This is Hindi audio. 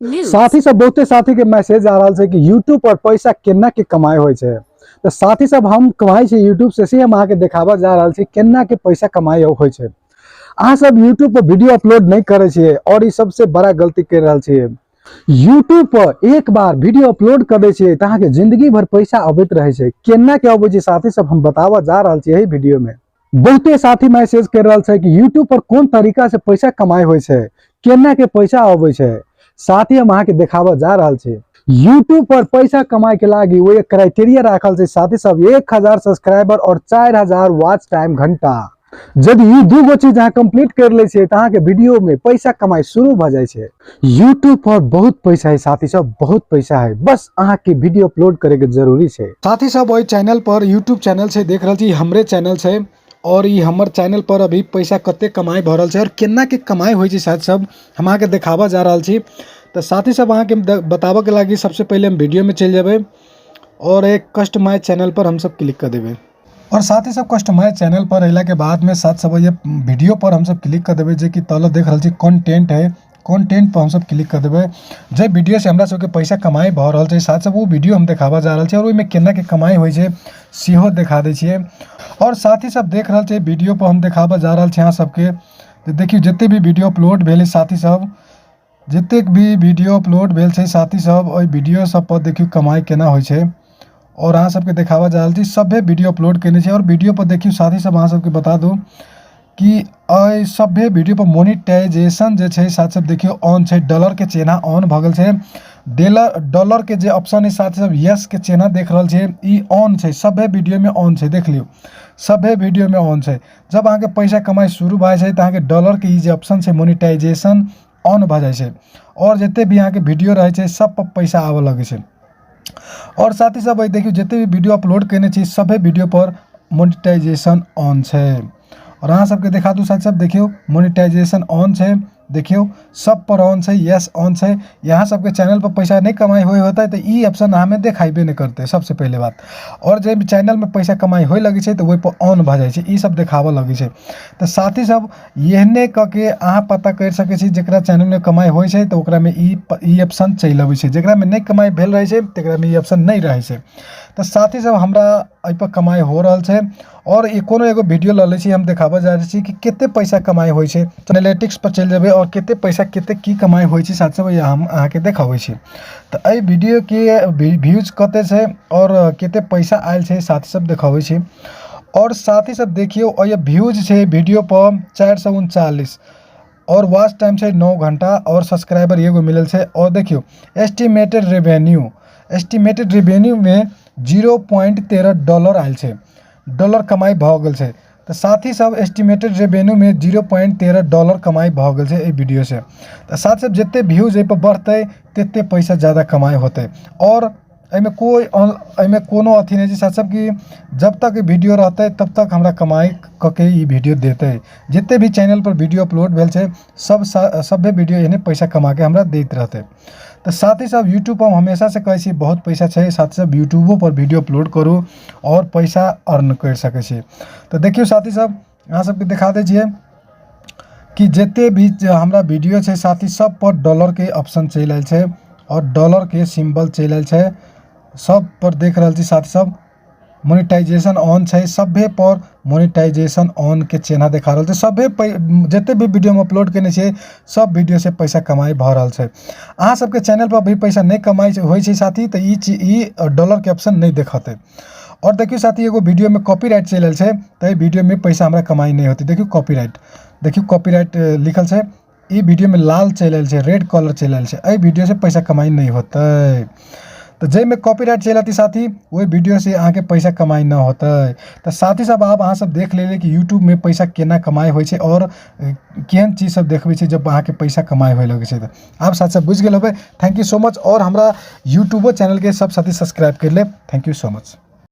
News. साथ ही सब बहुते साथी के मैसेज आ रहा है कि यूट्यूब पर पैसा केना के कमाई होय छै। तो साथ ही सब हम कमाई छै यूट्यूब से हम आके देखाबा जा रहा है केना के पैसा कमाई होय छै। अहाँ सब यूट्यूब पर वीडियो अपलोड नहीं करे छिए और ई सबसे बड़ा गलती कर रहल छिए। यूट्यूब पर एक बार वीडियो अपलोड कर दे छिए त अहाँ के जिंदगी भर पैसा अबैत रहे छै। केना के अबै छै साथी सब हम बतावा जा रहल छिए एही वीडियो में। बहुते साथी मैसेज कर रहल छै कि यूट्यूब पर कोन तरीका से पैसा कमाई होय छै, केना के पैसा अबै छै। साथ ही हम अहाँ के देखावा जा रहल छै। यूट्यूब पर पैसा कमाए के लागी वो एक क्राइटेरिया राखल छै साथी सब 1000 सब्सक्राइबर और 4000 वॉच टाइम घंटा। जब ई दूगो चीज अहाँ कंप्लीट कर ले छिए त अहाँ के वीडियो में पैसा कमाई शुरू भ जाय छै। यूट्यूब पर बहुत पैसा है साथी सब, बहुत पैसा है, बस अहाँ के वीडियो अपलोड करे के जरूरी छै। साथी सब ओई चैनल पर यूट्यूब चैनल से देख रहल छी, हमरे चैनल छै और ई हमर चैनल पर अभी पैसा कते कमाई भ रहल छै और केना के कमाई होय छै साथी सब हम अहाँ के देखावा जा रहल छी। तो साथी सब अहाँ के बताबे के लागी सबसे पहले हम वीडियो में चल जेबे और एक कस्टमाइज चैनल पर हम सब क्लिक कर देबे और साथ ही सब कस्टमाइज चैनल पर अला के बाद में साथ सब ये वीडियो पर हम सब क्लिक कर देबे जे कि तल देख रहल छी कंटेंट है। कंटेंट पर हम सब क्लिक कर देबे जे वीडियो से हमरा सब के पैसा कमाई भ रहल छै। साथ सब वो वीडियो हम देखावा जा रहल छै और ओइ में केना के कमाई होय छै सेहो दिखा दै छिए। और साथ ही सब देख रहल छै वीडियो पर हम देखावा जा रहल छै अहाँ सबके। तो देखियो जते भी वीडियो अपलोड भेले साथी सब, जतेक भी वीडियो अपलोड भेल छै साथी सब, ओइ वीडियो सब पर देखियो कमाई केना होय छै और अहाँ सबके देखावा जा रहल छी। सभे वीडियो अपलोड केने छै और वीडियो पर देखियो साथी सब अहाँ सबके बता दूं कि अइ सभे वीडियो पर मोनेटाइजेशन जे छै साथ सब देखियो ऑन छै, डॉलर के चिन्ह ऑन भ गेल छै। डॉलर के जे ऑप्शन है साथ सब यस के चिन्ह देख रहल छै ई ऑन छै, सभे वीडियो में ऑन छै, देख लियो सभे वीडियो में ऑन छै। जब अहाँ के पैसा कमाई शुरू भ जाय छै त अहाँ के डॉलर के ई जे ऑप्शन छै मोनेटाइजेशन ऑन भ जाय छै और जते भी अहाँ के वीडियो रहे छै सब पर पैसा आवे लगे छै। और साथ ही सब देखियो जते भी वीडियो अपलोड करने छी सभे वीडियो पर मोनेटाइजेशन ऑन छै और अहाँ सबके दिखा दूं साथ सब देखियो मोनेटाइजेशन ऑन छै, देखियो सब पर ऑन छै, यस ऑन छै। यहाँ सबके चैनल पर पैसा नहीं कमाई होय होता है तो ई ऑप्शन हमें देखाइबे नहीं करते सबसे पहले बात। और जब चैनल में पैसा कमाई होय लगे छै तो वही पर ऑन भ जाय छै, ई सब देखावा लगे छै। तो साथ ही सब एहने क के अहाँ पता कर सके छी जेकरा चैनल में कमाई होय छै तो ओकरा में ई ऑप्शन चल आबै छै, जेकरा में नहीं कमाई भेल रहे छै तेकरा में ई ऑप्शन नहीं रहे छै। तो साथ ही सब हमरा एहि पर कमाई हो रहल छै और कोनो एगो वीडियो ल ले छी हम देखावा जा रहल छी कि केते पैसा कमाई होय छै। तो एनालिटिक्स पर चल जेबे और केते पैसा केते की कमाई होय छै साथ सब हम अहाँ के देखाबै छी। तो एहि वीडियो के व्यूज कते छै और केते पैसा आयल छै साथ सब देखाबै छी। और साथ ही सब देखियो ये व्यूज छै वीडियो पर 439 और वॉच टाइम छै 9 घंटा और सब्सक्राइबर एगो मिलल छै। और देखियो एस्टिमेटेड रेवेन्यू में 0.13 डॉलर आयल छै, डॉलर कमाई भ गेल छै। तो साथ ही सब एस्टिमेटेड रेवेन्यू में 0.13 डॉलर कमाई भ गेल छै ए वीडियो से। तो साथ सब जते व्यूज ए पर बढ़ते तते पैसा ज़्यादा कमाई होते और एमे कोनो अथी नहीं छै साथ सब कि जब तक वीडियो रहते तब तक हमरा कमाई कके ई वीडियो देते। जितने भी चैनल पर वीडियो अपलोड भेल छै सभे वीडियो एहने पैसा कमा के हमरा देते रहते। तो साथ ही सब यूट्यूब पर हमेशा से कहै छी बहुत पैसा छै, साथ सब यूट्यूबो पर वीडियो अपलोड करू और पैसा अर्न कर सके छी। तो देखियो साथी सब अहाँ सबके दिखा दे छिए कि जते भी हमरा वीडियो छै साथी सब पर डॉलर के ऑप्शन चल आयल छै और डॉलर के सिंबल चल आयल छै। सब पर देख रहल छी साथी सब मोनेटाइजेशन ऑन छै, सभे पर मोनेटाइजेशन ऑन के चिन्ह दिखा रहल छै। सभे जते भी वीडियो में अपलोड करने छै सब वीडियो से पैसा कमाई भ रहल छै। अहाँ सबके चैनल पर भी पैसा नहीं कमाई होय छै साथी तो ई डॉलर के ऑप्शन नहीं दिखाते। और देखियो साथी एगो वीडियो में कॉपीराइट चल आयल छै तो ये वीडियो में पैसा हमरा कमाई नहीं होती। देखियो कॉपीराइट, देखियो कॉपीराइट लिखल छै, ई वीडियो में लाल चल आयल छै, रेड कलर चल आयल छै, ए वीडियो से पैसा कमाई नहीं होते। तो जे में कॉपीराइट चल आती साथी वही वीडियो से अहाँ के पैसा कमाई ना होता है। तो साथी सब आप अहाँ सब देख ले कि यूट्यूब में पैसा केना कमाई होय छै और केहन चीज सब देखबै छै जब अहाँ के पैसा कमाई होय लगे छै। तो आप साथ सब बुझ गेल होबे। थैंक यू सो मच और हमरा यूट्यूबो चैनल के सब साथी सब्सक्राइब कर ले। Thank you so much.